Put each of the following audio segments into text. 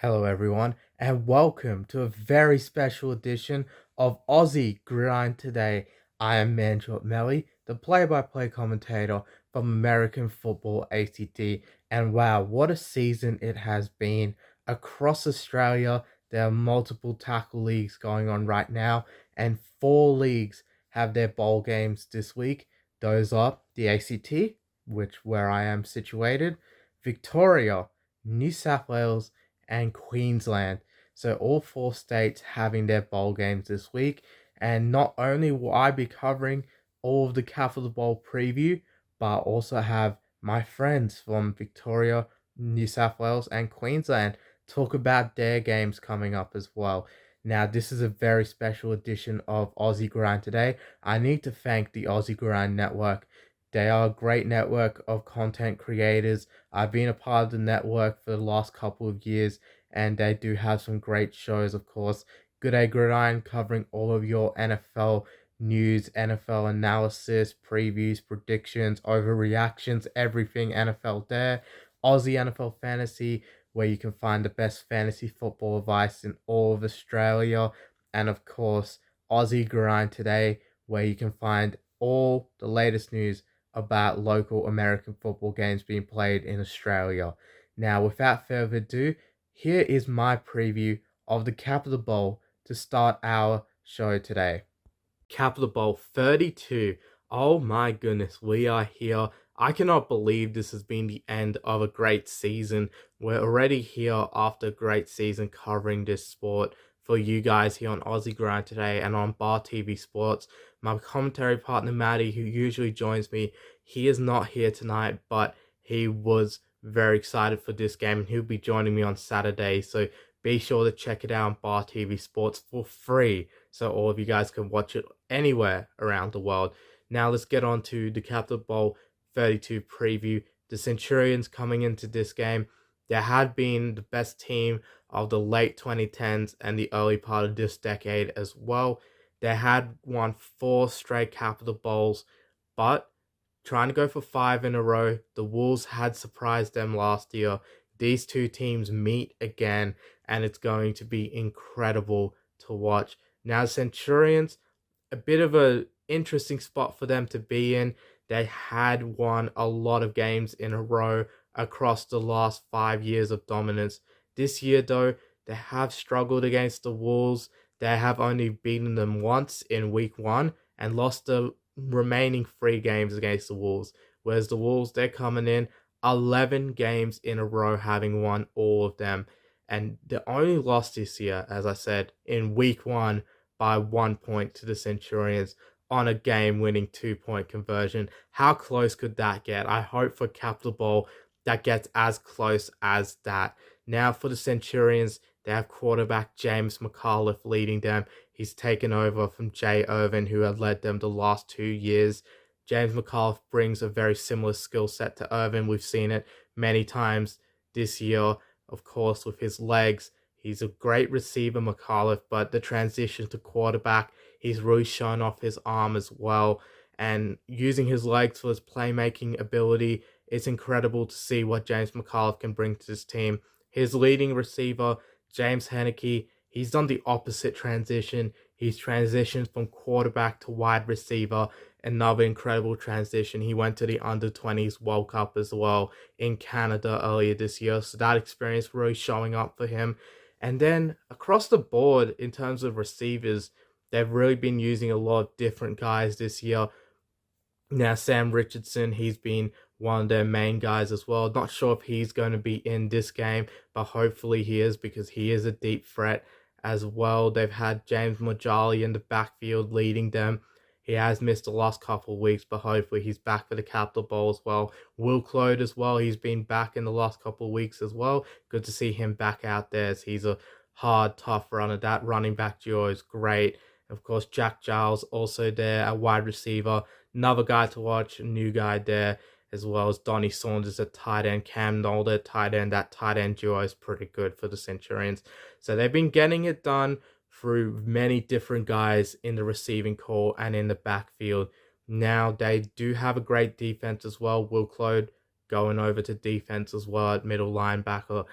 Hello, everyone, and welcome to a very special edition of Aussie Gridiron Today. I am Manjot, the play-by-play commentator from American Football ACT, and wow, what a season it has been across Australia. There are multiple tackle leagues going on right now, and four leagues have their bowl games this week. Those are the ACT, where I am situated, Victoria, New South Wales, and Queensland. So all four states having their bowl games this week. And not only will I be covering all of the Capital Bowl preview, but also have my friends from Victoria, New South Wales, and Queensland talk about their games coming up as well. Now, this is a very special edition of Aussie Gridiron Today. I need to thank the Aussie Gridiron Network. They are a great network of content creators. I've been a part of the network for the last couple of years, and they do have some great shows, of course. Good Day Gridiron covering all of your NFL news, NFL analysis, previews, predictions, overreactions, everything NFL there. Aussie NFL Fantasy, where you can find the best fantasy football advice in all of Australia. And of course, Aussie Gridiron Today, where you can find all the latest news about local American football games being played in Australia. Now, without further ado, here is my preview of the Capital Bowl to start our show today. Capital Bowl 32. Oh my goodness, we are here. I cannot believe this has been the end of a great season. We're already here after a great season covering this sport for you guys here on Aussie Gridiron Today and on Bar TV Sports. My commentary partner Maddie, who usually joins me, he is not here tonight, but he was very excited for this game and he'll be joining me on Saturday. So be sure to check it out on Bar TV Sports for free, so all of you guys can watch it anywhere around the world. Now let's get on to the Capital Bowl 32 preview. The Centurions coming into this game, they had been the best team of the late 2010s and the early part of this decade as well. They had won 4 straight Capital Bowls, but trying to go for 5 in a row, the Wolves had surprised them last year. These two teams meet again, and it's going to be incredible to watch. Now, Centurions, a bit of an interesting spot for them to be in. They had won a lot of games in a row across the last 5 years of dominance. This year, though, they have struggled against the Wolves. They have only beaten them once in week 1 and lost the remaining 3 games against the Wolves. Whereas the Wolves, they're coming in 11 games in a row, having won all of them. And they only lost this year, as I said, in week 1 by 1 point to the Centurions on a game-winning 2-point conversion. How close could that get? I hope for Capital Bowl that gets as close as that. Now for the Centurions, they have quarterback James McAuliffe leading them. He's taken over from Jay Irvin, who had led them the last 2 years. James McAuliffe brings a very similar skill set to Irvin. We've seen it many times this year, of course, with his legs. He's a great receiver, McAuliffe, but the transition to quarterback, he's really shown off his arm as well. And using his legs for his playmaking ability, it's incredible to see what James McAuliffe can bring to this team. His leading receiver, James Henneke, he's done the opposite transition. He's transitioned from quarterback to wide receiver. Another incredible transition. He went to the under-20s World Cup as well in Canada earlier this year. So that experience really showing up for him. And then across the board, in terms of receivers, they've really been using a lot of different guys this year. Now, Sam Richardson, he's been one of their main guys as well. Not sure if he's going to be in this game, but hopefully he is, because he is a deep threat as well. They've had James Mojali in the backfield leading them. He has missed the last couple of weeks, but hopefully he's back for the Capital Bowl as well. Will Clode as well, he's been back in the last couple of weeks as well. Good to see him back out there, as he's a hard, tough runner. That running back duo is great. Of course, Jack Giles also there, a wide receiver. Another guy to watch, a new guy there, as well as Donnie Saunders at tight end, Cam Nolde at tight end. That tight end duo is pretty good for the Centurions. So they've been getting it done through many different guys in the receiving core and in the backfield. Now they do have a great defense as well. Will Clode going over to defense as well at middle linebacker.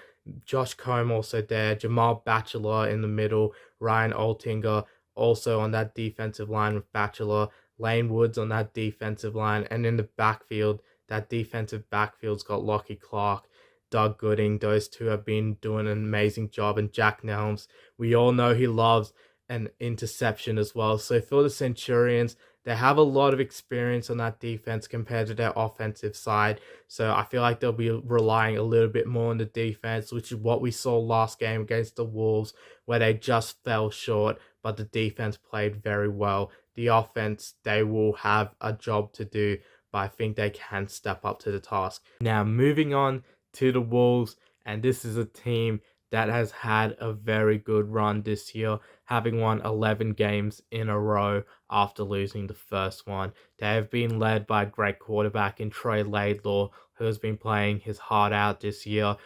Josh Combe also there, Jamal Batchelor in the middle, Ryan Altinger also on that defensive line with Batchelor, Lane Woods on that defensive line, and in the backfield, that defensive backfield's got Lockie Clark, Doug Gooding. Those two have been doing an amazing job, and Jack Nelms, we all know he loves an interception as well. So for the Centurions, they have a lot of experience on that defense compared to their offensive side. So I feel like they'll be relying a little bit more on the defense, which is what we saw last game against the Wolves, where they just fell short, but the defense played very well. The offense, they will have a job to do, but I think they can step up to the task. Now, moving on to the Wolves, and this is a team that has had a very good run this year, having won 11 games in a row after losing the first one. They have been led by a great quarterback in Trey Laidlaw, who has been playing his heart out this year,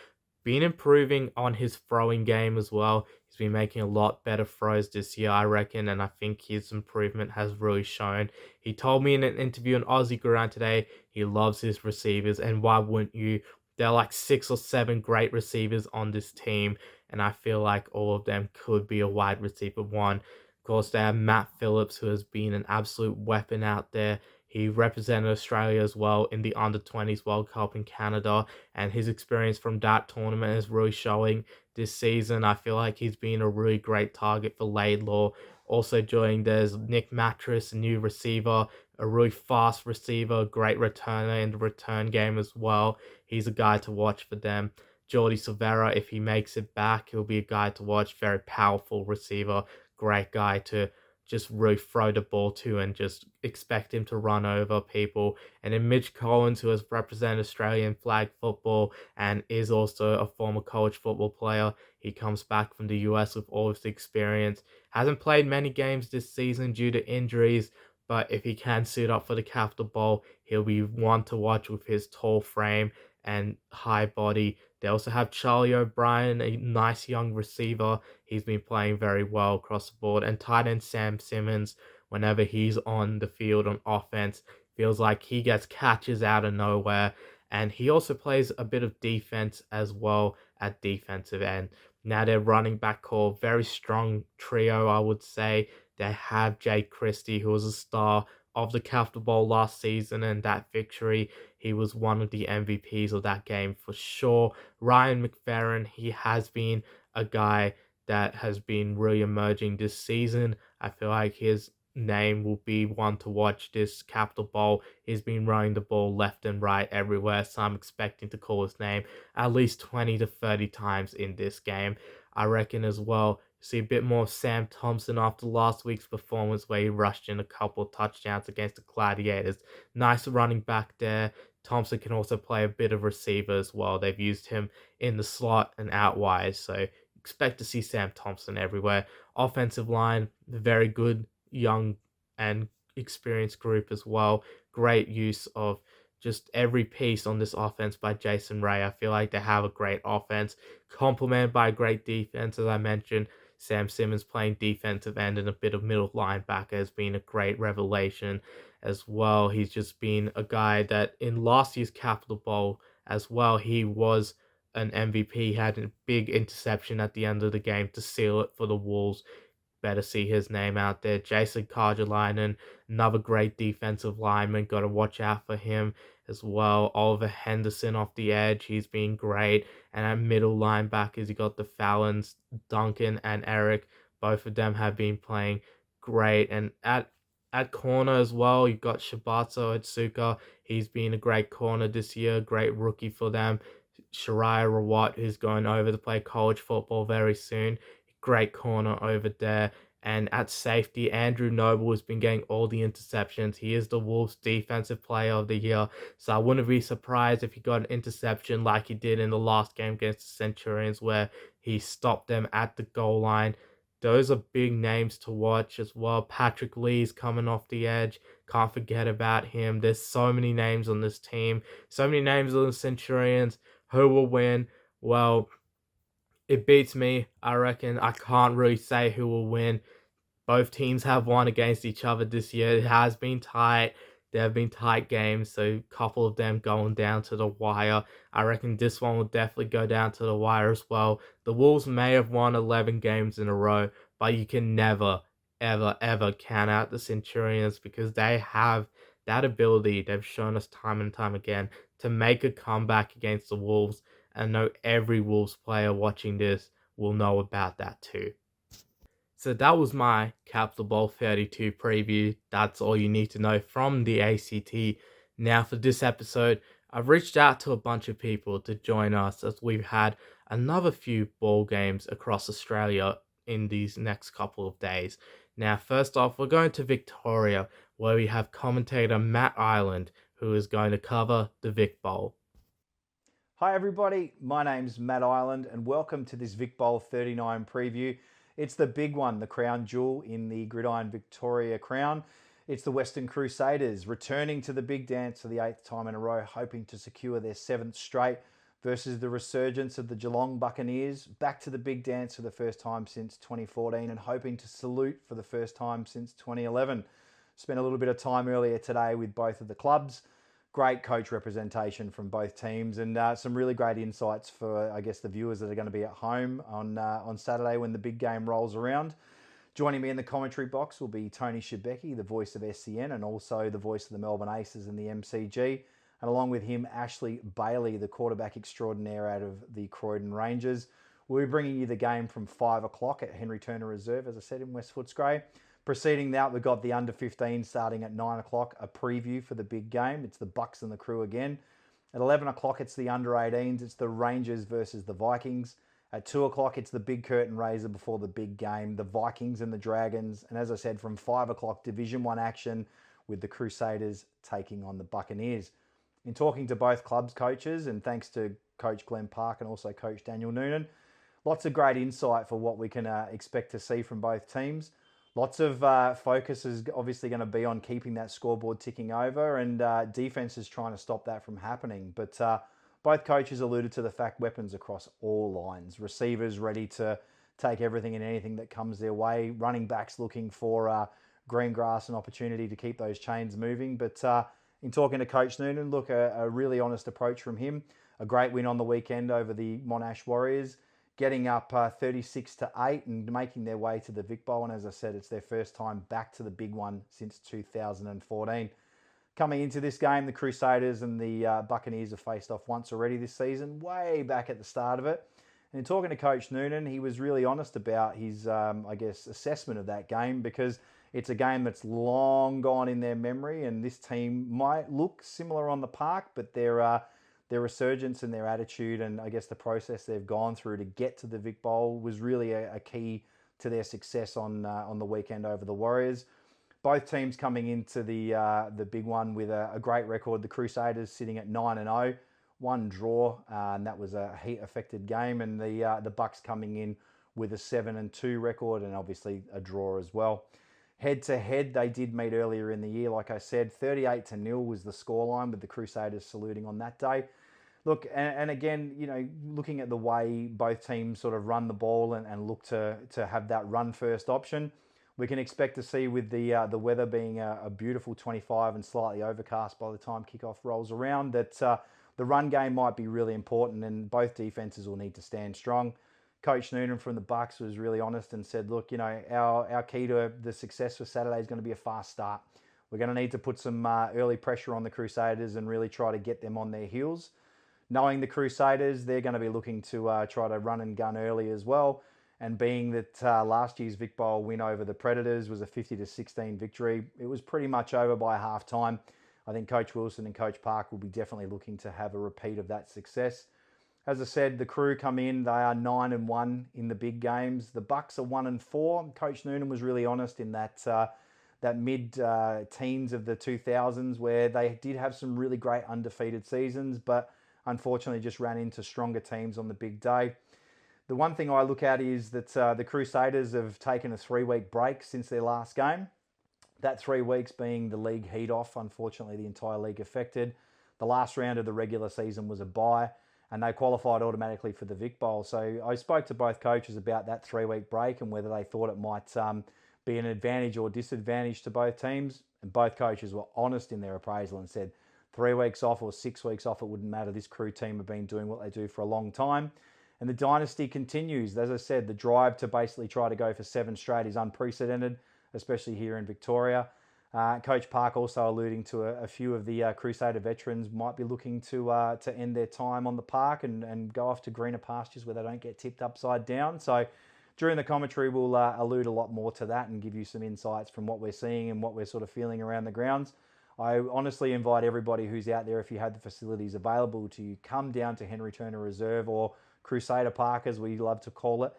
been improving on his throwing game as well. He's been making a lot better throws this year, I reckon, and I think his improvement has really shown. He told me in an interview on Aussie Gridiron Today he loves his receivers, and why wouldn't you? There are like 6 or 7 great receivers on this team, and I feel like all of them could be a wide receiver one. Of course, they have Matt Phillips, who has been an absolute weapon out there. He represented Australia as well in the Under-20s World Cup in Canada, and his experience from that tournament is really showing this season. I feel like he's been a really great target for Laidlaw. Also joining, there's Nick Mattress, a new receiver, a really fast receiver, great returner in the return game as well. He's a guy to watch for them. Jordy Silvera, if he makes it back, he'll be a guy to watch. Very powerful receiver, great guy to just really throw the ball to and just expect him to run over people. And then Mitch Collins, who has represented Australian flag football and is also a former college football player. He comes back from the US with all of the experience. Hasn't played many games this season due to injuries, but if he can suit up for the Capital Bowl, he'll be one to watch with his tall frame and high body. They also have Charlie O'Brien, a nice young receiver. He's been playing very well across the board. And tight end Sam Simmons, whenever he's on the field on offense, feels like he gets catches out of nowhere. And he also plays a bit of defense as well at defensive end. Now their running back core, very strong trio, I would say. They have Jake Christie, who was a star of the Capital Bowl last season, and that victory, he was one of the MVPs of that game for sure. Ryan McFerrin, he has been a guy that has been really emerging this season. I feel like his name will be one to watch this Capital Bowl. He's been running the ball left and right everywhere, so I'm expecting to call his name at least 20 to 30 times in this game. I reckon as well, see a bit more of Sam Thompson after last week's performance where he rushed in a couple of touchdowns against the Gladiators. Nice running back there. Thompson can also play a bit of receiver as well. They've used him in the slot and out wide, so expect to see Sam Thompson everywhere. Offensive line, very good, young and experienced group as well. Great use of just every piece on this offense by Jason Ray. I feel like they have a great offense, complemented by a great defense, as I mentioned. Sam Simmons playing defensive end and a bit of middle linebacker has been a great revelation as well. He's just been a guy that in last year's Capital Bowl as well, he was an MVP. He had a big interception at the end of the game to seal it for the Wolves. Better see his name out there. Jason Karjalainen, another great defensive lineman. Got to watch out for him as well. Oliver Henderson off the edge. He's been great. And at middle linebackers, you got the Fallons, Duncan and Eric. Both of them have been playing great. And at corner as well, you've got Shibatsu Otsuka. He's been a great corner this year. Great rookie for them. Shariah Rawat, who's going over to play college football very soon. Great corner over there. And at safety, Andrew Noble has been getting all the interceptions. He is the Wolves Defensive Player of the Year. So I wouldn't be surprised if he got an interception like he did in the last game against the Centurions, where he stopped them at the goal line. Those are big names to watch as well. Patrick Lee's coming off the edge. Can't forget about him. There's so many names on this team. So many names on the Centurions. Who will win? Well, it beats me. I reckon I can't really say who will win. Both teams have won against each other this year. It has been tight. There have been tight games, so a couple of them going down to the wire. I reckon this one will definitely go down to the wire as well. The Wolves may have won 11 games in a row, but you can never, ever count out the Centurions because they have that ability. They've shown us time and time again to make a comeback against the Wolves. And I know every Wolves player watching this will know about that too. So that was my Capital Bowl 32 preview. That's all you need to know from the ACT. Now for this episode, I've reached out to a bunch of people to join us as we've had another few ball games across Australia in these next couple of days. Now, first off, we're going to Victoria, where we have commentator Matt Ireland, who is going to cover the Vic Bowl. Hi everybody, my name's Matt Ireland and welcome to this Vic Bowl 39 preview. It's the big one, the crown jewel in the Gridiron Victoria crown. It's the Western Crusaders returning to the big dance for the 8th time in a row, hoping to secure their 7th straight versus the resurgence of the Geelong Buccaneers, back to the big dance for the first time since 2014 and hoping to salute for the first time since 2011. Spent a little bit of time earlier today with both of the clubs. Great coach representation from both teams and some really great insights for, I guess, the viewers that are going to be at home on Saturday when the big game rolls around. Joining me in the commentary box will be Tony Shebeki, the voice of SCN and also the voice of the Melbourne Aces and the MCG. And along with him, Ashley Bailey, the quarterback extraordinaire out of the Croydon Rangers. We'll be bringing you the game from 5 o'clock at Henry Turner Reserve, as I said, in West Footscray. Preceding that, we've got the under 15 starting at 9 o'clock, a preview for the big game. It's the Bucks and the Crew again. At 11 o'clock, it's the under 18s. It's the Rangers versus the Vikings. At 2 o'clock, it's the big curtain raiser before the big game, the Vikings and the Dragons. And as I said, from 5 o'clock, Division 1 action with the Crusaders taking on the Buccaneers. In talking to both clubs' coaches, and thanks to Coach Glenn Park and also Coach Daniel Noonan, lots of great insight for what we can expect to see from both teams. Lots of focus is obviously going to be on keeping that scoreboard ticking over and defense is trying to stop that from happening. But both coaches alluded to the fact weapons across all lines. Receivers ready to take everything and anything that comes their way. Running backs looking for green grass and opportunity to keep those chains moving. But in talking to Coach Noonan, look, a really honest approach from him. A great win on the weekend over the Monash Warriors. Getting up 36-8 and making their way to the Vic Bowl. And as I said, it's their first time back to the big one since 2014. Coming into this game, the Crusaders and the Buccaneers have faced off once already this season, way back at the start of it. And in talking to Coach Noonan, he was really honest about his, assessment of that game because it's a game that's long gone in their memory and this team might look similar on the park, but their resurgence and their attitude and I guess the process they've gone through to get to the Vic Bowl was really a key to their success on the weekend over the Warriors. Both teams coming into the big one with a great record. The Crusaders sitting at 9-0, one draw, and that was a heat-affected game, and the Bucks coming in with a 7-2 record and obviously a draw as well. Head-to-head, they did meet earlier in the year. Like I said, 38-0 was the scoreline with the Crusaders saluting on that day. Look, and again, looking at the way both teams sort of run the ball and look to have that run-first option, we can expect to see with the weather being a beautiful 25 and slightly overcast by the time kickoff rolls around, that the run game might be really important and both defenses will need to stand strong. Coach Noonan from the Bucks was really honest and said, look, our key to the success for Saturday is going to be a fast start. We're going to need to put some early pressure on the Crusaders and really try to get them on their heels. Knowing the Crusaders, they're going to be looking to try to run and gun early as well. And being that last year's Vic Bowl win over the Predators was a 50-16 victory, it was pretty much over by half time. I think Coach Wilson and Coach Park will be definitely looking to have a repeat of that success. As I said, the Crew come in, they are 9-1 in the big games. The Bucks are 1-4. Coach Noonan was really honest in that mid-teens of the 2000s where they did have some really great undefeated seasons, but unfortunately just ran into stronger teams on the big day. The one thing I look at is that the Crusaders have taken a 3-week break since their last game. That 3 weeks being the league heat off, unfortunately the entire league affected. The last round of the regular season was a bye and they qualified automatically for the Vic Bowl. So I spoke to both coaches about that 3-week break and whether they thought it might be an advantage or disadvantage to both teams. And both coaches were honest in their appraisal and said 3 weeks off or 6 weeks off, it wouldn't matter. This crew team have been doing what they do for a long time. And the dynasty continues. As I said, the drive to basically try to go for 7 straight is unprecedented, especially here in Victoria. Coach Park also alluding to a few of the Crusader veterans might be looking to end their time on the park and go off to greener pastures where they don't get tipped upside down. So during the commentary, we'll allude a lot more to that and give you some insights from what we're seeing and what we're sort of feeling around the grounds. I honestly invite everybody who's out there, if you have the facilities available to you, come down to Henry Turner Reserve or Crusader Park, as we love to call it.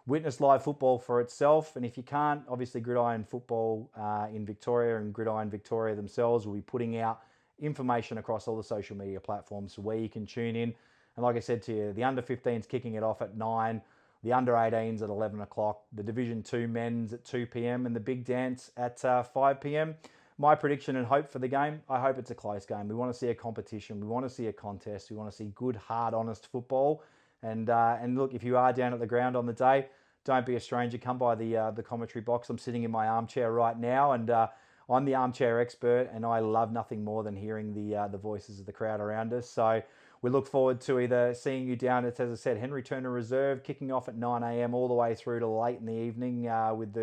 Witness live football for itself. And if you can't, obviously Gridiron Football in Victoria and Gridiron Victoria themselves will be putting out information across all the social media platforms where you can tune in. And like I said to you, the under 15s kicking it off at 9, the under 18s at 11 o'clock, the Division 2 men's at 2 p.m. and the big dance at 5 p.m. My prediction and hope for the game, I hope it's a close game. We want to see a competition. We want to see a contest. We want to see good, hard, honest football. And look, if you are down at the ground on the day, don't be a stranger. Come by the commentary box. I'm sitting in my armchair right now, and I'm the armchair expert, and I love nothing more than hearing the voices of the crowd around us. So we look forward to either seeing you down at, as I said, Henry Turner Reserve, kicking off at 9 a.m. all the way through to late in the evening with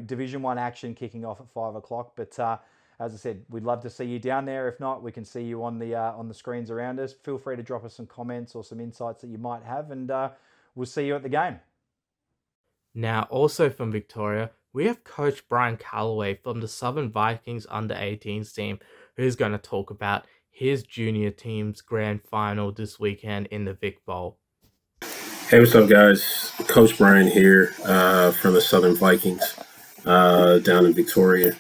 Division 1 action kicking off at 5 o'clock. But as I said, we'd love to see you down there. If not, we can see you on the screens around us. Feel free to drop us some comments or some insights that you might have, and we'll see you at the game. Now, also from Victoria, we have Coach Brian Calloway from the Southern Vikings under-18s team, who's going to talk about his junior team's grand final this weekend in the Vic Bowl. Hey, what's up, guys? Coach Brian here from the Southern Vikings down in Victoria.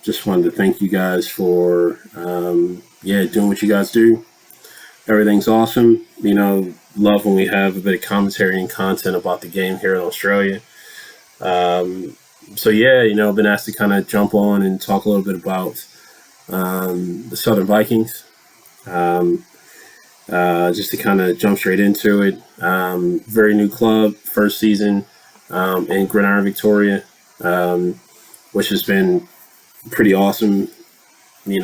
Just wanted to thank you guys for doing what you guys do. Everything's awesome. Love when we have a bit of commentary and content about the game here in Australia. Been asked to kind of jump on and talk a little bit about the Southern Vikings. Just to kind of jump straight into it. Very new club, first season in Gridiron Victoria, which has been pretty awesome. Been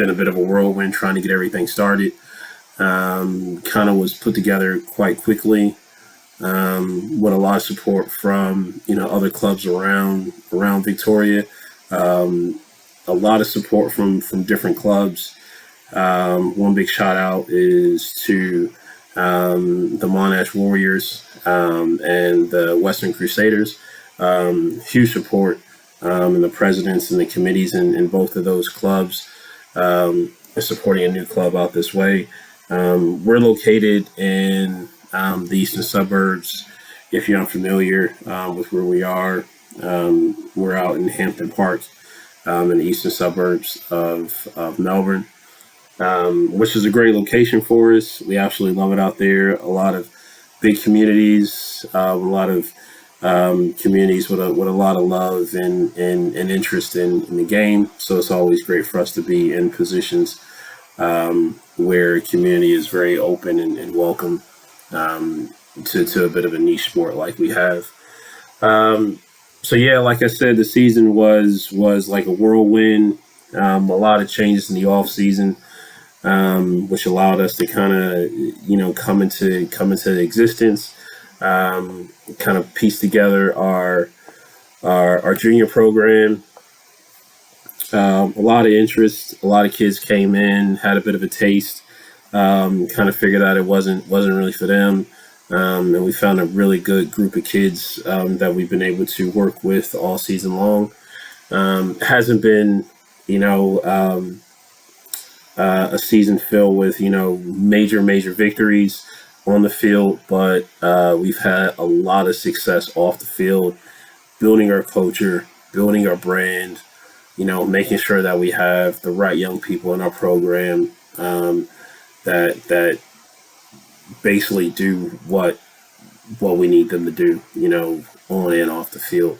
a bit of a whirlwind trying to get everything started. Kind of was put together quite quickly with a lot of support from other clubs around Victoria. A lot of support from different clubs. One big shout out is to the Monash Warriors and the Western Crusaders. Huge support and the presidents and the committees in both of those clubs are supporting a new club out this way. We're located in the eastern suburbs. If you're unfamiliar with where we are, we're out in Hampton Park in the eastern suburbs of Melbourne, which is a great location for us. We absolutely love it out there. A lot of big communities, a lot of communities with a lot of love and interest in the game. So it's always great for us to be in positions where community is very open and welcome to a bit of a niche sport like we have. Like I said, the season was like a whirlwind. A lot of changes in the off season, which allowed us to kind of come into existence. Kind of piece together our junior program. A lot of interest. A lot of kids came in, had a bit of a taste, kind of figured out it wasn't really for them. And we found a really good group of kids that we've been able to work with all season long. Hasn't been, a season filled with, major victories on the field, but we've had a lot of success off the field, building our culture, building our brand, making sure that we have the right young people in our program that basically do what we need them to do, on and off the field.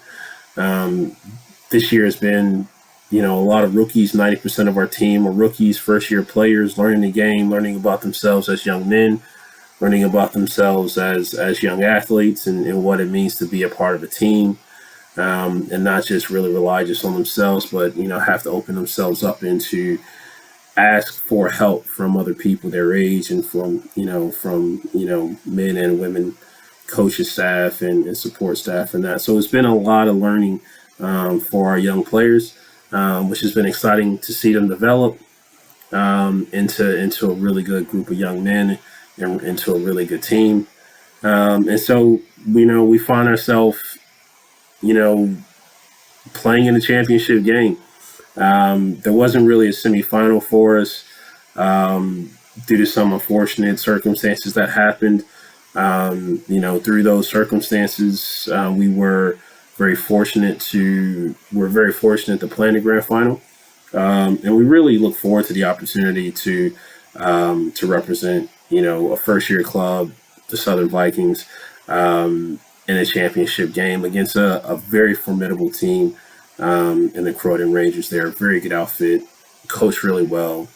This year has been, a lot of rookies. 90% of our team are rookies, first-year players, learning the game, learning about themselves as young men, learning about themselves as young athletes and what it means to be a part of a team. and not just really rely just on themselves, but have to open themselves up into ask for help from other people their age and from men and women coaches, staff, and support staff and that. So it's been a lot of learning for our young players, which has been exciting to see them develop into a really good group of young men and into a really good team. And so, we find ourselves, playing in the championship game. There wasn't really a semifinal for us due to some unfortunate circumstances that happened. Through those circumstances, we're very fortunate to play in the grand final. And we really look forward to the opportunity to represent, a first-year club, the Southern Vikings, in a championship game against a very formidable team in the Crichton Rangers. They're a very good outfit, coach really well.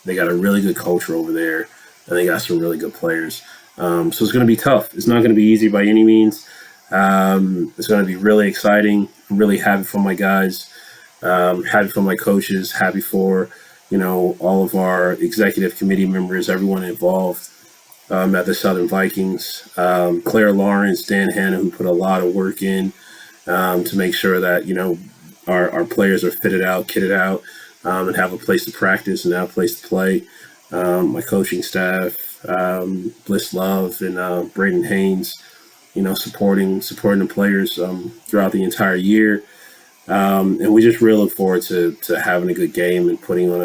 They got a really good culture over there, and they got some really good players. So it's going to be tough. It's not going to be easy by any means. It's going to be really exciting. I'm really happy for my guys, happy for my coaches, happy for, all of our executive committee members, everyone involved at the Southern Vikings. Claire Lawrence, Dan Hanna, who put a lot of work in to make sure that, our players are fitted out, kitted out, and have a place to practice and have a place to play. My coaching staff, Bliss Love and Braden Haynes, supporting the players throughout the entire year, and we just really look forward to having a good game and putting on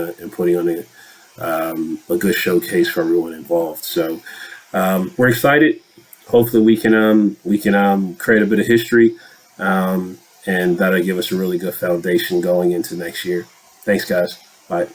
a good showcase for everyone involved. So we're excited. Hopefully we can create a bit of history, and that'll give us a really good foundation going into next year. Thanks, guys. Bye.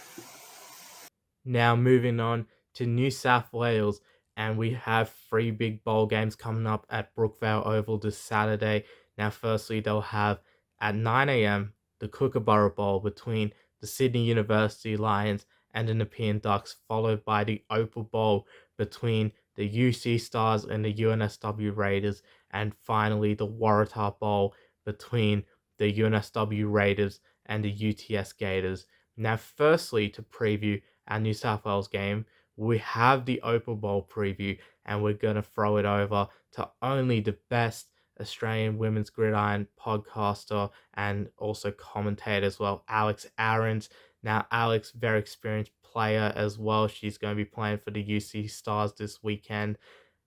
Now moving on to New South Wales, and we have 3 big bowl games coming up at Brookvale Oval this Saturday. Now, firstly, they'll have at 9 a.m. the Kookaburra Bowl between the Sydney University Lions and the Nepean Ducks, followed by the Opal Bowl between the UC Stars and the UNSW Raiders, and finally the Waratah Bowl between the UNSW Raiders and the UTS Gators. Now, firstly, to preview our New South Wales game, we have the Opal Bowl preview, and we're going to throw it over to only the best Australian women's gridiron podcaster and also commentator as well, Alex Ahrens. Now, Alex, very experienced player as well. She's going to be playing for the UC Stars this weekend.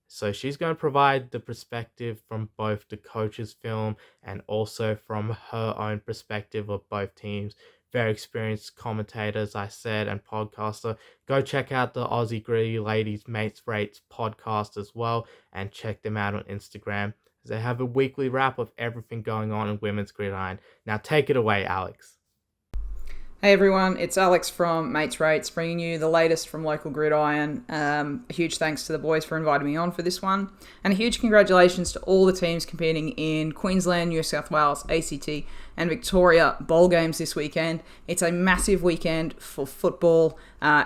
So she's going to provide the perspective from both the coach's film and also from her own perspective of both teams. Very experienced commentator, as I said, and podcaster. Go check out the Aussie Gridiron Ladies Mates Rates podcast as well, and check them out on Instagram. They have a weekly wrap of everything going on in women's gridiron. Now take it away, Alex. Hey everyone, it's Alex from Mates Rates, bringing you the latest from local gridiron. A huge thanks to the boys for inviting me on for this one, and a huge congratulations to all the teams competing in Queensland, New South Wales, ACT and Victoria bowl games this weekend. It's a massive weekend for football,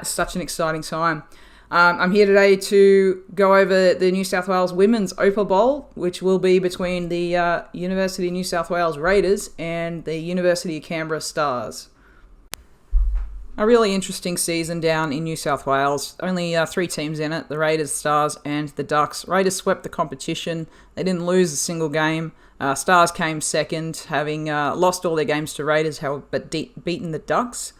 such an exciting time. I'm here today to go over the New South Wales Women's Opal Bowl, which will be between the University of New South Wales Raiders and the University of Canberra Stars. A really interesting season down in New South Wales. Only 3 teams in it, the Raiders, Stars and the Ducks. Raiders swept the competition. They didn't lose a single game. Stars came second, having lost all their games to Raiders, but beaten the Ducks.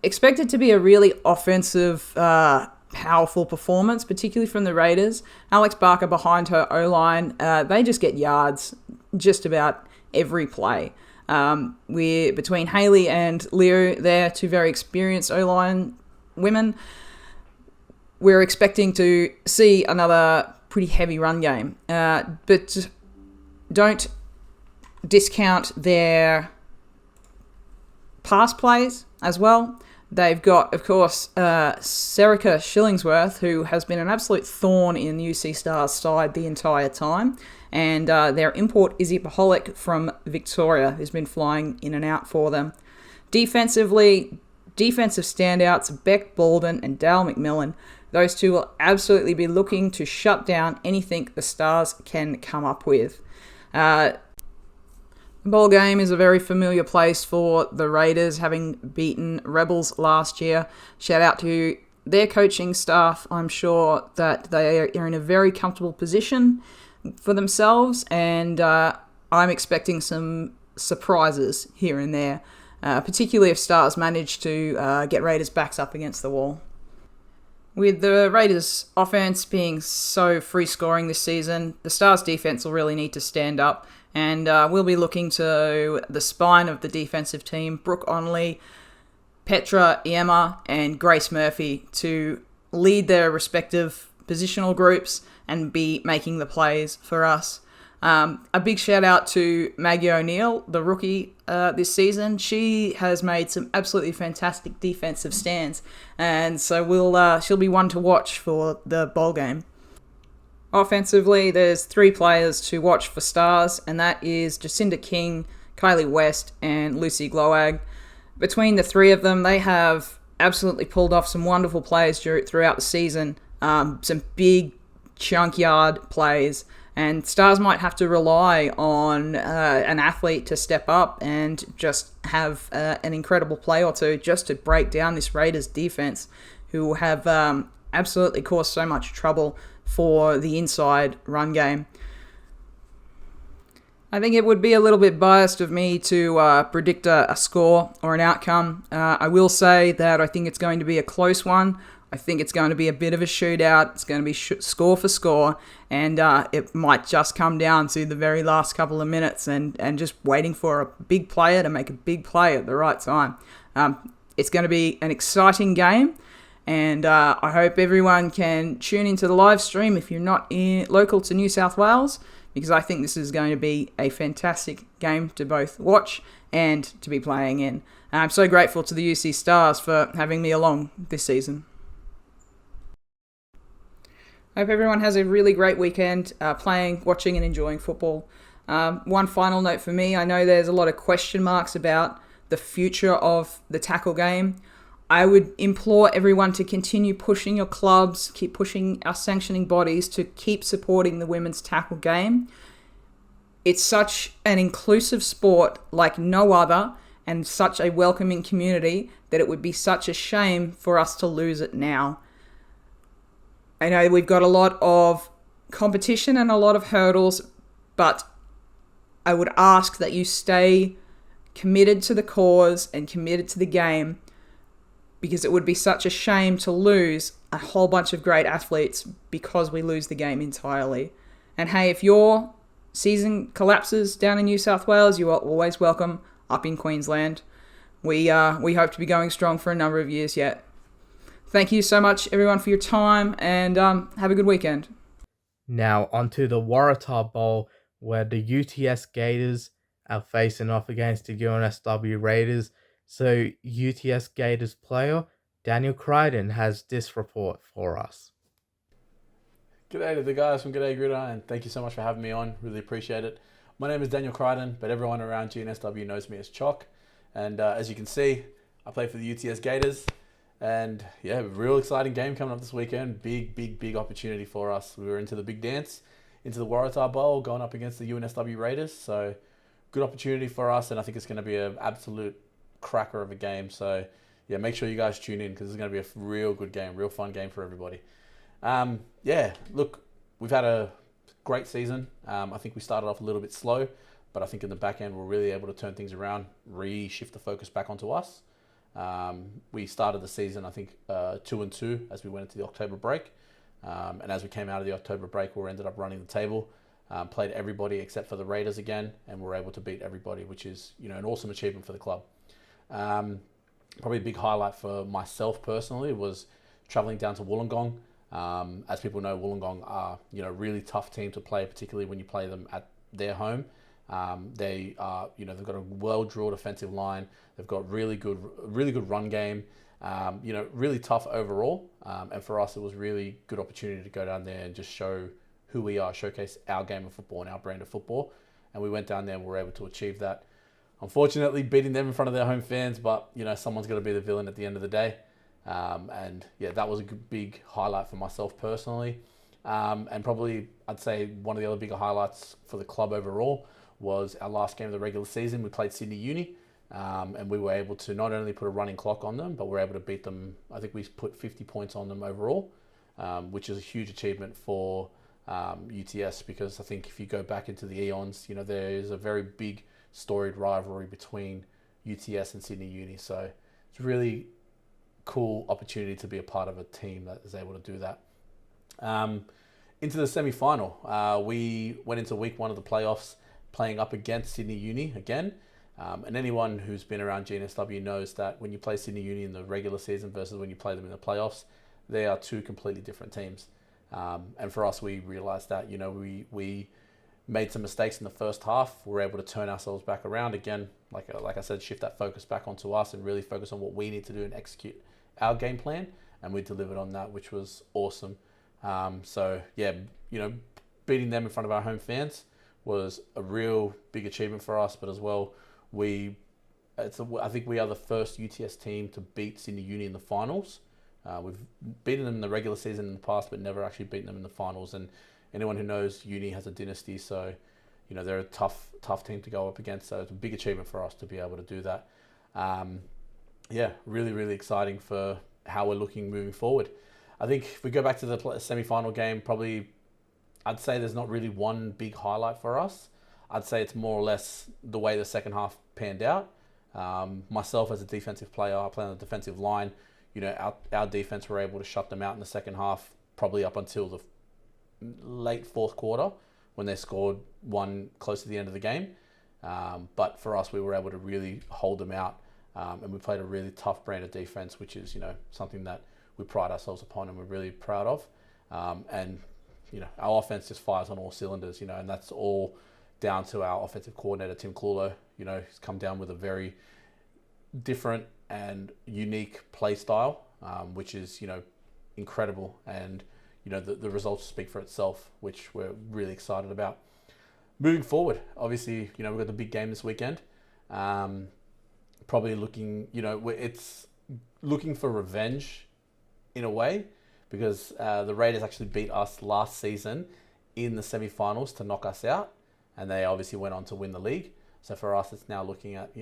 Expected to be a really offensive, powerful performance, particularly from the Raiders. Alex Barker behind her O-line. They just get yards just about every play. We're between Haley and Leo, they're 2 very experienced O-line women. We're expecting to see another pretty heavy run game, but don't discount their pass plays as well. They've got, of course, Serica Shillingsworth, who has been an absolute thorn in UC Stars' side the entire time. And their import, Izzy Paholic from Victoria, who's been flying in and out for them. Defensively, defensive standouts, Beck Bolden and Dale McMillan. Those 2 will absolutely be looking to shut down anything the Stars can come up with. The ball game is a very familiar place for the Raiders, having beaten Rebels last year. Shout out to their coaching staff. I'm sure that they are in a very comfortable position for themselves, and I'm expecting some surprises here and there, particularly if Stars manage to get Raiders' backs up against the wall. With the Raiders' offense being so free scoring this season, the Stars' defense will really need to stand up, and we'll be looking to the spine of the defensive team, Brooke Onley, Petra Iema, and Grace Murphy, to lead their respective positional groups and be making the plays for us. A big shout out to Maggie O'Neill, the rookie this season. She has made some absolutely fantastic defensive stands, and so she'll be one to watch for the bowl game. Offensively, there's 3 players to watch for Stars, and that is Jacinda King, Kylie West, and Lucy Glowag. Between the 3 of them, they have absolutely pulled off some wonderful plays throughout the season. Some big chunk yard plays, and Stars might have to rely on an athlete to step up and just have an incredible play or two just to break down this Raiders defense, who have absolutely caused so much trouble for the inside run game. I think it would be a little bit biased of me to predict a score or an outcome. I will say that I think it's going to be a close one. I think it's going to be a bit of a shootout. It's going to be score for score, and it might just come down to the very last couple of minutes and just waiting for a big player to make a big play at the right time. It's going to be an exciting game, and I hope everyone can tune into the live stream if you're not local to New South Wales, because I think this is going to be a fantastic game to both watch and to be playing in. And I'm so grateful to the UC Stars for having me along this season. I hope everyone has a really great weekend playing, watching and enjoying football. One final note for me, I know there's a lot of question marks about the future of the tackle game. I would implore everyone to continue pushing your clubs, keep pushing our sanctioning bodies to keep supporting the women's tackle game. It's such an inclusive sport like no other, and such a welcoming community, that it would be such a shame for us to lose it now. I know we've got a lot of competition and a lot of hurdles, but I would ask that you stay committed to the cause and committed to the game, because it would be such a shame to lose a whole bunch of great athletes because we lose the game entirely. And hey, if your season collapses down in New South Wales, you are always welcome up in Queensland. We hope to be going strong for a number of years yet. Thank you so much, everyone, for your time, and have a good weekend. Now, onto the Waratah Bowl, where the UTS Gators are facing off against the NSW Raiders. So, UTS Gators player Daniel Crighton has this report for us. G'day to the guys from G'day Gridiron. Thank you so much for having me on. Really appreciate it. My name is Daniel Crighton, but everyone around GNSW knows me as Choc. And as you can see, I play for the UTS Gators. And yeah, real exciting game coming up this weekend. Big opportunity for us. We were into the big dance, into the Waratah Bowl, going up against the UNSW Raiders. So good opportunity for us, and I think it's going to be an absolute cracker of a game. So yeah, make sure you guys tune in, because it's going to be a real good game, real fun game for everybody. Yeah, look, we've had a great season. I think we started off a little bit slow, but I think in the back end we're really able to turn things around, shift the focus back onto us. We started the season, I think, 2-2 as we went into the October break. And as we came out of the October break, we ended up running the table, played everybody except for the Raiders again, and were able to beat everybody, which is, an awesome achievement for the club. Probably a big highlight for myself personally was traveling down to Wollongong. As people know, Wollongong are, a really tough team to play, particularly when you play them at their home. They are, they've got a well-drilled offensive line. They've got really good run game. Really tough overall. And for us, it was really good opportunity to go down there and just show who we are, showcase our game of football and our brand of football. And we went down there and were able to achieve that. Unfortunately, beating them in front of their home fans, but someone's got to be the villain at the end of the day. And yeah, that was a big highlight for myself personally. And probably I'd say one of the other bigger highlights for the club overall was our last game of the regular season. We played Sydney Uni, and we were able to not only put a running clock on them, but we're able to beat them. I think we put 50 points on them overall, which is a huge achievement for UTS, because I think if you go back into the eons, there is a very big storied rivalry between UTS and Sydney Uni. So it's a really cool opportunity to be a part of a team that is able to do that. Into the semi-final, we went into week 1 of the playoffs playing up against Sydney Uni again. And anyone who's been around GNSW knows that when you play Sydney Uni in the regular season versus when you play them in the playoffs, they are two completely different teams. And for us, we realized that, we made some mistakes in the first half. We were able to turn ourselves back around again, like I said, shift that focus back onto us and really focus on what we need to do and execute our game plan. And we delivered on that, which was awesome. Beating them in front of our home fans was a real big achievement for us. But as well, I think we are the first UTS team to beat Sydney Uni in the finals. We've beaten them in the regular season in the past, but never actually beaten them in the finals. And anyone who knows, Uni has a dynasty, so they're a tough team to go up against. So it's a big achievement for us to be able to do that. Really, really exciting for how we're looking moving forward. I think if we go back to the semi-final game, probably I'd say there's not really one big highlight for us. I'd say it's more or less the way the second half panned out. Myself as a defensive player, I play on the defensive line. Our defense were able to shut them out in the second half, probably up until the late fourth quarter when they scored one close to the end of the game. But for us, we were able to really hold them out, and we played a really tough brand of defense, which is something that we pride ourselves upon and we're really proud of. Our offense just fires on all cylinders, and that's all down to our offensive coordinator, Tim Clulo. He's come down with a very different and unique play style, which is, incredible. And, the results speak for itself, which we're really excited about. Moving forward, obviously, we've got the big game this weekend. Probably looking, it's looking for revenge in a way, because the Raiders actually beat us last season in the semi-finals to knock us out, and they obviously went on to win the league. So for us, it's now looking at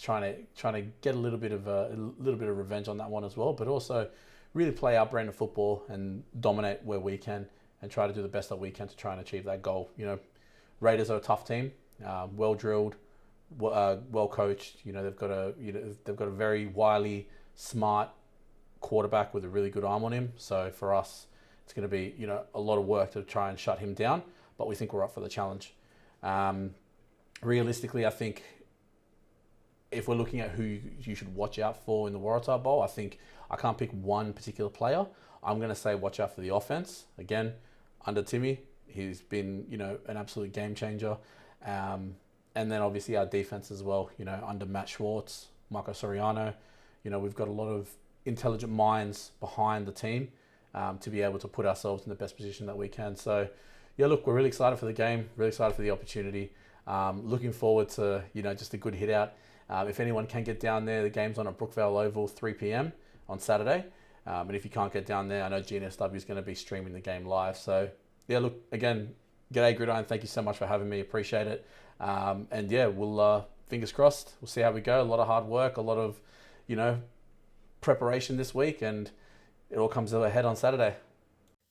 trying to get a little bit of revenge on that one as well, but also really play our brand of football and dominate where we can and try to do the best that we can to try and achieve that goal. Raiders are a tough team, well drilled, well coached. They've got a very wily, smart quarterback with a really good arm on him. So for us, it's going to be a lot of work to try and shut him down, but we think we're up for the challenge. Realistically, I think if we're looking at who you should watch out for in the Waratah Bowl, I think I can't pick one particular player. I'm going to say watch out for the offense. Again, under Timmy, he's been an absolute game changer. And then obviously our defense as well, under Matt Schwartz, Marco Soriano, we've got a lot of intelligent minds behind the team to be able to put ourselves in the best position that we can. So, look, we're really excited for the game, really excited for the opportunity. Looking forward to, just a good hit out. If anyone can get down there, the game's on at Brookvale Oval, 3 p.m. on Saturday. And if you can't get down there, I know GNSW is going to be streaming the game live. So, look, again, g'day Gridiron. Thank you so much for having me. Appreciate it. We'll, fingers crossed, we'll see how we go. A lot of hard work, a lot of, preparation this week, and it all comes to a head on Saturday.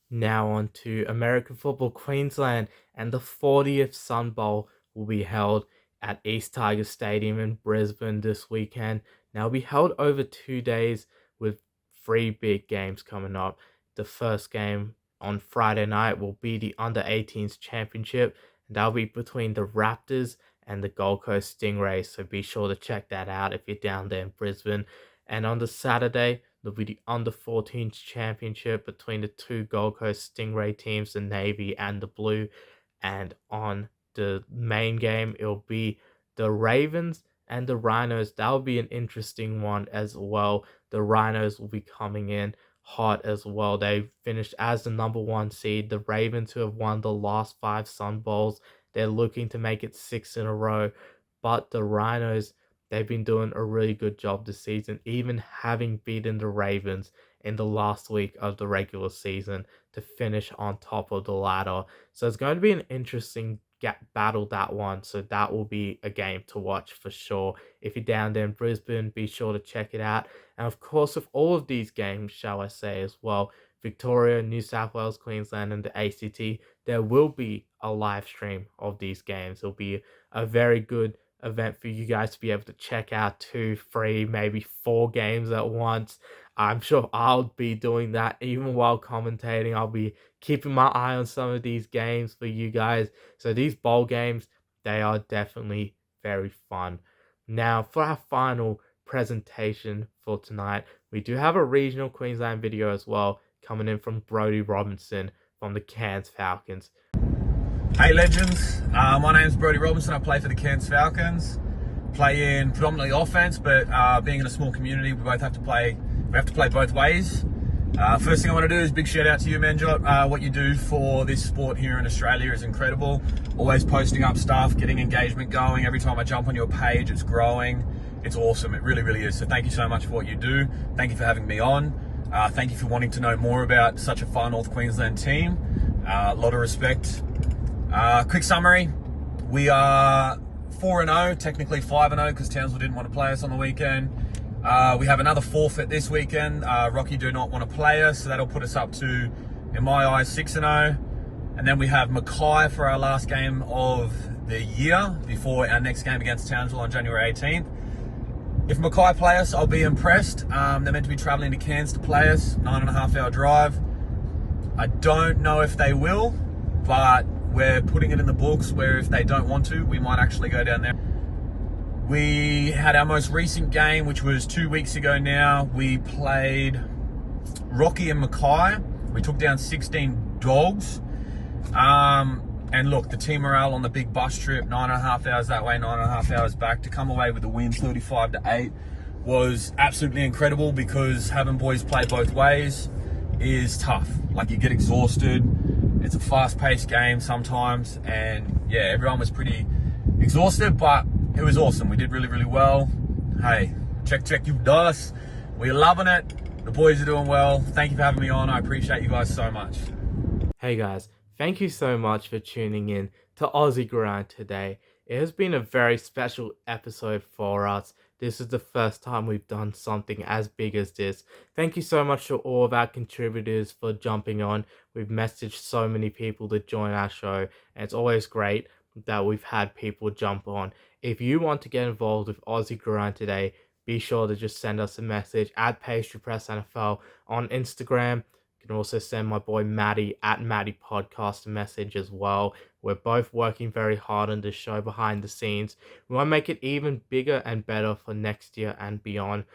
Now on to American Football Queensland, and the 40th Sun Bowl will be held at East Tiger Stadium in Brisbane this weekend. Now it'll be held over 2 days with 3 big games coming up. The first game on Friday night will be the Under-18s Championship, and that'll be between the Raptors and the Gold Coast Stingrays, so be sure to check that out if you're down there in Brisbane. And on the Saturday, there'll be the Under-14s Championship between the two Gold Coast Stingray teams, the Navy and the Blue. And on the main game, it'll be the Ravens and the Rhinos. That'll be an interesting one as well. The Rhinos will be coming in hot as well. They finished as the number 1 seed. The Ravens, who have won the last 5 Sun Bowls, they're looking to make it 6 in a row. But the Rhinos, they've been doing a really good job this season, even having beaten the Ravens in the last week of the regular season to finish on top of the ladder. So it's going to be an interesting battle that one. So that will be a game to watch for sure. If you're down there in Brisbane, be sure to check it out. And of course, with all of these games, shall I say as well, Victoria, New South Wales, Queensland, and the ACT, there will be a live stream of these games. It'll be a very good event for you guys to be able to check out 2, 3, maybe 4 games at once. I'm sure I'll be doing that even while commentating. I'll be keeping my eye on some of these games for you guys. So these bowl games, they are definitely very fun. Now, for our final presentation for tonight, we do have a regional Queensland video as well coming in from Brodie Robinson from the Cairns Falcons. Hey legends, my name's Brodie Robinson. I play for the Cairns Falcons. Play in predominantly offense, but being in a small community, we have to play both ways. First thing I want to do is big shout out to you, Manjot. What you do for this sport here in Australia is incredible. Always posting up stuff, getting engagement going. Every time I jump on your page, it's growing. It's awesome. It really, really is. So thank you so much for what you do. Thank you for having me on. Thank you for wanting to know more about such a far North Queensland team. A lot of respect. Quick summary. We are 4-0, technically 5-0 because Townsville didn't want to play us on the weekend. We have another forfeit this weekend. Rocky do not want to play us, so that'll put us up to, in my eyes, 6-0. And then we have Mackay for our last game of the year before our next game against Townsville on January 18th. If Mackay play us, I'll be impressed. They're meant to be travelling to Cairns to play us, 9.5-hour drive. I don't know if they will, but we're putting it in the books where if they don't want to, we might actually go down there. We had our most recent game, which was 2 weeks ago now. We played Rocky and Mackay. We took down 16 dogs. And look, the team morale on the big bus trip, 9.5 hours that way, 9.5 hours back, to come away with a win 35-8 was absolutely incredible, because having boys play both ways is tough. Like, you get exhausted. It's a fast-paced game sometimes, and yeah, everyone was pretty exhausted, but it was awesome. We did really, really well. Hey, check you dust. We're loving it. The boys are doing well. Thank you for having me on. I appreciate you guys so much. Hey guys, thank you so much for tuning in to Aussie Gridiron Today. It has been a very special episode for us. This is the first time we've done something as big as this. Thank you so much to all of our contributors for jumping on. We've messaged so many people to join our show, and it's always great that we've had people jump on. If you want to get involved with Aussie Gridiron Today, be sure to just send us a message at Pastry Press NFL on Instagram. You can also send my boy Maddie at Maddie Podcast a message as well. We're both working very hard on this show behind the scenes. We want to make it even bigger and better for next year and beyond.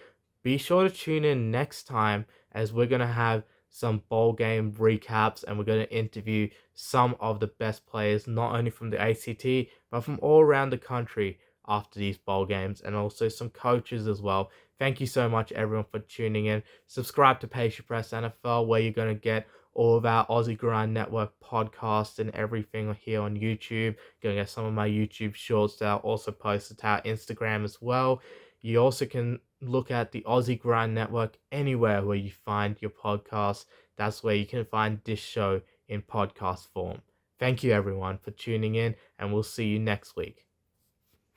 Be sure to tune in next time, as we're going to have some bowl game recaps, and we're going to interview some of the best players, not only from the ACT, but from all around the country after these bowl games, and also some coaches as well. Thank you so much, everyone, for tuning in. Subscribe to Pastry Press NFL, where you're going to get all of our Aussie Gridiron Network podcasts and everything here on YouTube. Going to get some of my YouTube shorts that I'll also post to our Instagram as well. You also can look at the Aussie Gridiron Network anywhere where you find your podcasts. That's where you can find this show in podcast form. Thank you, everyone, for tuning in, and we'll see you next week.